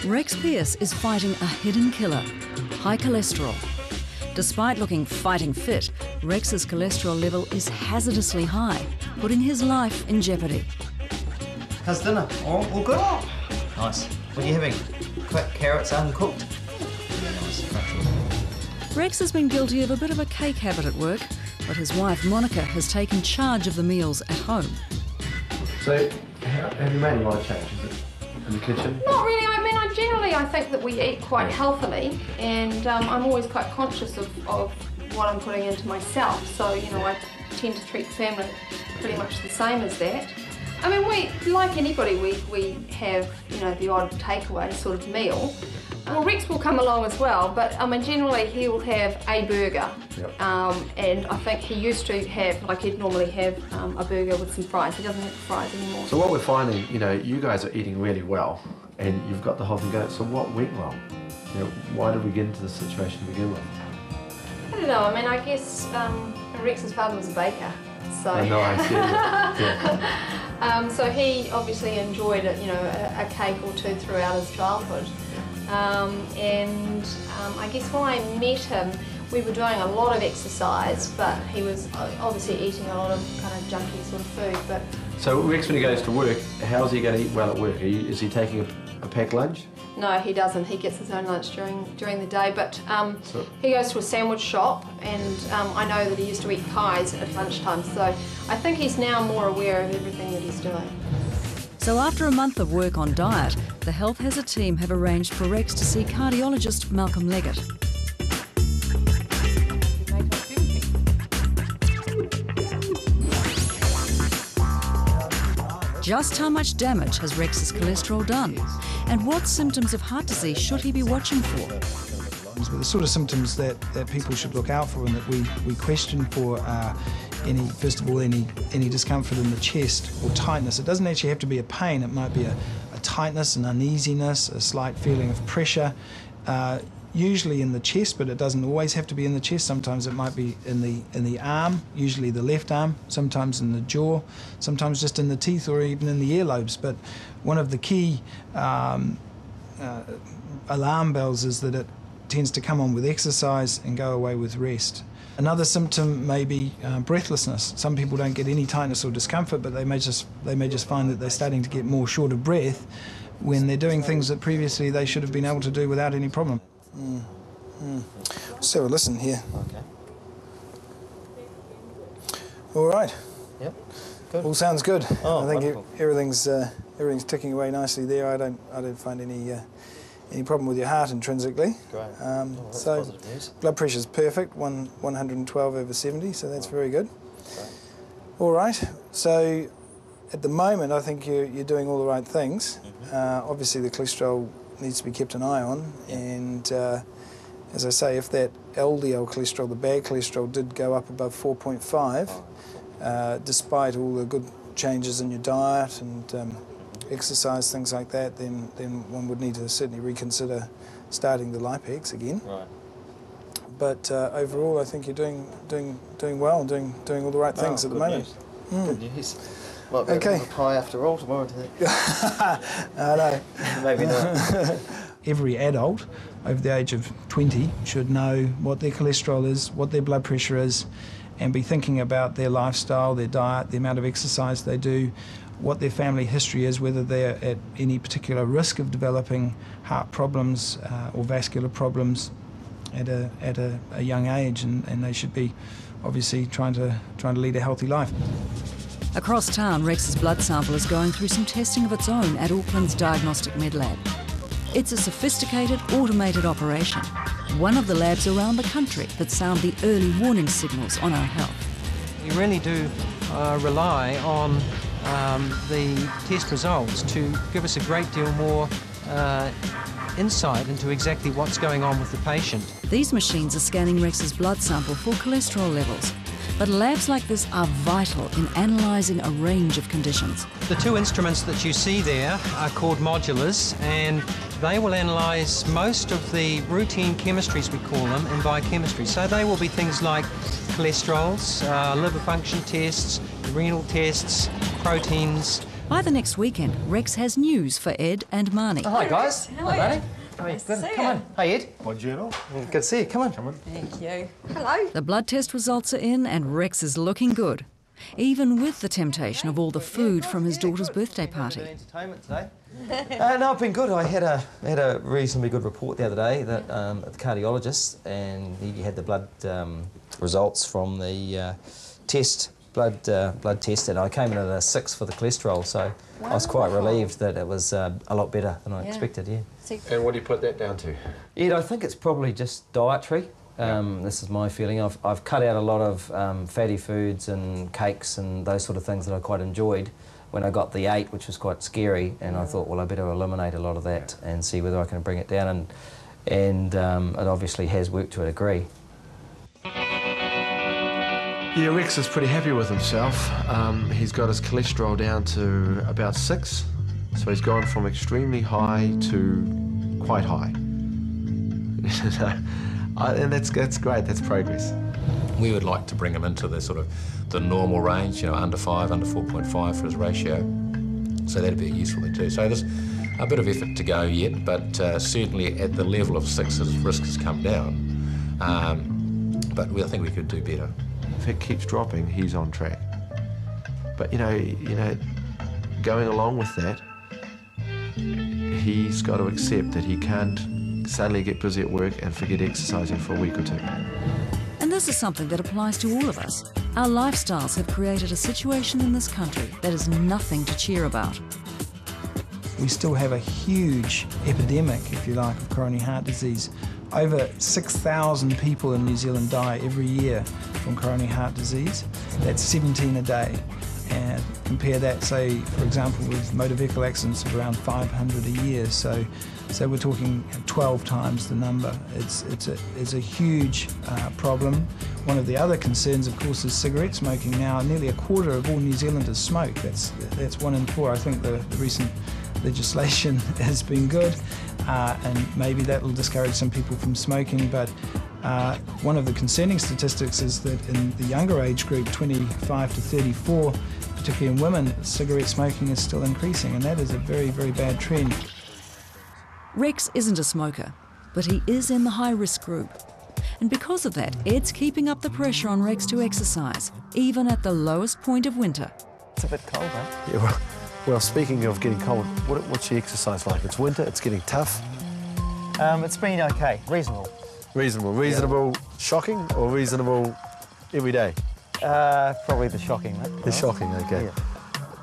Rex Pierce is fighting a hidden killer, high cholesterol. Despite looking fighting fit, Rex's cholesterol level is hazardously high, putting his life in jeopardy. How's dinner? All good? Nice. What are you having? Quick carrots uncooked? Yeah, nice. Rex has been guilty of a bit of a cake habit at work, but his wife Monica has taken charge of the meals at home. So, have you made a lot of changes in the kitchen? Not really. I mean, I think that we eat quite healthily, and I'm always quite conscious of what I'm putting into myself. So, you know, I tend to treat the family pretty much the same as that. I mean, we, like anybody, we have, you know, the odd takeaway sort of meal. Well, Rex will come along as well, but I mean, generally he'll have a burger. Yep. And I think he used to have, like he'd normally have a burger with some fries. He doesn't have fries anymore. So what we're finding, you know, you guys are eating really well, and you've got the whole thing going. So what went wrong? You know, why did we get into this situation to begin with? I don't know. I mean, I guess Rex's father was a baker, so. I know, I see that. Yeah. So he obviously enjoyed it, you know, a cake or two throughout his childhood. I guess when I met him, we were doing a lot of exercise, but he was obviously eating a lot of kind of junky sort of food. But So Rex, when he goes to work, how's he going to eat well at work? Is he taking a packed lunch? no, he doesn't. He gets his own lunch during the day. But he goes to a sandwich shop, and I know that he used to eat pies at lunchtime. So I think he's now more aware of everything that he's doing. So after a month of work on diet, the Health Hazard team have arranged for Rex to see cardiologist Malcolm Leggett. Just how much damage has Rex's cholesterol done? And what symptoms of heart disease should he be watching for? The sort of symptoms that people should look out for and that we question for are first of all, any discomfort in the chest or tightness. It doesn't actually have to be a pain. It might be a tightness, an uneasiness, a slight feeling of pressure, usually in the chest, but it doesn't always have to be in the chest. Sometimes it might be in the arm, usually the left arm, sometimes in the jaw, sometimes just in the teeth or even in the earlobes. But one of the key alarm bells is that it tends to come on with exercise and go away with rest. Another symptom may be breathlessness. Some people don't get any tightness or discomfort, but they may just find that they're starting to get more short of breath when they're doing things that previously they should have been able to do without any problem. So listen here. Okay. All right. Yep. Good. All sounds good. Oh, I think wonderful. everything's ticking away nicely there. I don't find any problem with your heart intrinsically. Great. That's So positive news. blood pressure's perfect, 112/70, so that's very good. Great. All right. So at the moment, I think you're doing all the right things. Obviously, the cholesterol needs to be kept an eye on, and as I say, if that LDL cholesterol, the bad cholesterol, did go up above 4.5, despite all the good changes in your diet and exercise, things like that, then one would need to certainly reconsider starting the Lipex again. Right. But overall, I think you're doing well, doing all the right things at the moment. Good news. Might be Okay. a pie after all tomorrow, do you think? I know. Maybe not. Every adult over the age of 20 should know what their cholesterol is, what their blood pressure is, and be thinking about their lifestyle, their diet, the amount of exercise they do, what their family history is, whether they're at any particular risk of developing heart problems or vascular problems at a young age, and they should be obviously trying to lead a healthy life. Across town, Rex's blood sample is going through some testing of its own at Auckland's Diagnostic Medlab. It's a sophisticated, automated operation, one of the labs around the country that sound the early warning signals on our health. We really do rely on the test results to give us a great deal more insight into exactly what's going on with the patient. These machines are scanning Rex's blood sample for cholesterol levels, but labs like this are vital in analysing a range of conditions. The two instruments that you see there are called modulars, and they will analyse most of the routine chemistries, we call them, in biochemistry. So they will be things like cholesterols, liver function tests, renal tests, proteins, By the next weekend, Rex has news for Ed and Marnie. Oh, hi, guys. How are you? Marnie. How are you? Good. Come on. Hey, Ed. Buongiorno. Good to see you. Come on. Thank you. Hello. The blood test results are in and Rex is looking good, even with the temptation of all the food from his daughter's birthday party. Entertainment today. No, I've been good. I had a reasonably good report the other day that at the cardiologist, and he had the blood results from the blood test, and I came in at a 6 for the cholesterol, so I was quite relieved that it was a lot better than I expected. Yeah. And what do you put that down to? Ed, I think it's probably just dietary. This is my feeling. I've cut out a lot of fatty foods and cakes and those sort of things that I quite enjoyed when I got the 8, which was quite scary, and I thought, well, I better eliminate a lot of that and see whether I can bring it down, and it obviously has worked to a degree. Yeah, Rex is pretty happy with himself. He's got his cholesterol down to about 6, so he's gone from extremely high to quite high. And that's great, that's progress. We would like to bring him into the sort of the normal range, you know, under 5, under 4.5 for his ratio. So that'd be a useful thing too. So there's a bit of effort to go yet, but certainly at the level of 6, his risk has come down. But I think we could do better. If it keeps dropping, he's on track. But you know, going along with that, he's got to accept that he can't suddenly get busy at work and forget exercising for a week or 2. And this is something that applies to all of us. Our lifestyles have created a situation in this country that is nothing to cheer about. We still have a huge epidemic, if you like, of coronary heart disease. Over 6,000 people in New Zealand die every year from coronary heart disease. That's 17 a day. And compare that, say, for example, with motor vehicle accidents of around 500 a year. So we're talking 12 times the number. It's a huge problem. One of the other concerns, of course, is cigarette smoking. Now, nearly a quarter of all New Zealanders smoke. That's 1 in 4. I think the recent legislation has been good, and maybe that will discourage some people from smoking. But one of the concerning statistics is that in the younger age group, 25 to 34, particularly in women, cigarette smoking is still increasing, and that is a very, very bad trend. Rex isn't a smoker, but he is in the high-risk group. And because of that, Ed's keeping up the pressure on Rex to exercise, even at the lowest point of winter. It's a bit cold, huh? Yeah, well, speaking of getting cold, what's your exercise like? It's winter, it's getting tough. It's been okay, reasonable. Reasonable, shocking, or reasonable every day? Probably the shocking, mate. The shocking, okay. Yeah.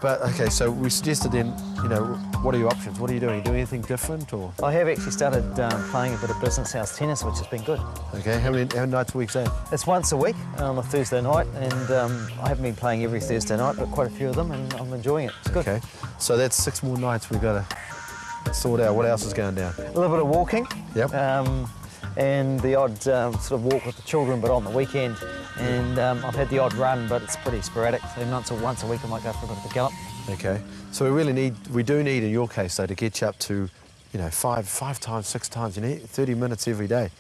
But, okay, so we suggested then, you know, what are your options? What are you doing? Are you doing anything different, or? I have actually started playing a bit of business house tennis, which has been good. Okay, how many nights a week is that? It's once a week on a Thursday night, and I haven't been playing every Thursday night, but quite a few of them, and I'm enjoying it. It's good. Okay, so that's 6 more nights we've got to sort out. What else is going down? A little bit of walking. Yep. And the odd sort of walk with the children, but on the weekend. And I've had the odd run, but it's pretty sporadic. So once a week I might go for a bit of a gallop. Okay, so we do need in your case though to get you up to, you know, 5 times, 6 times, you know, 30 minutes every day.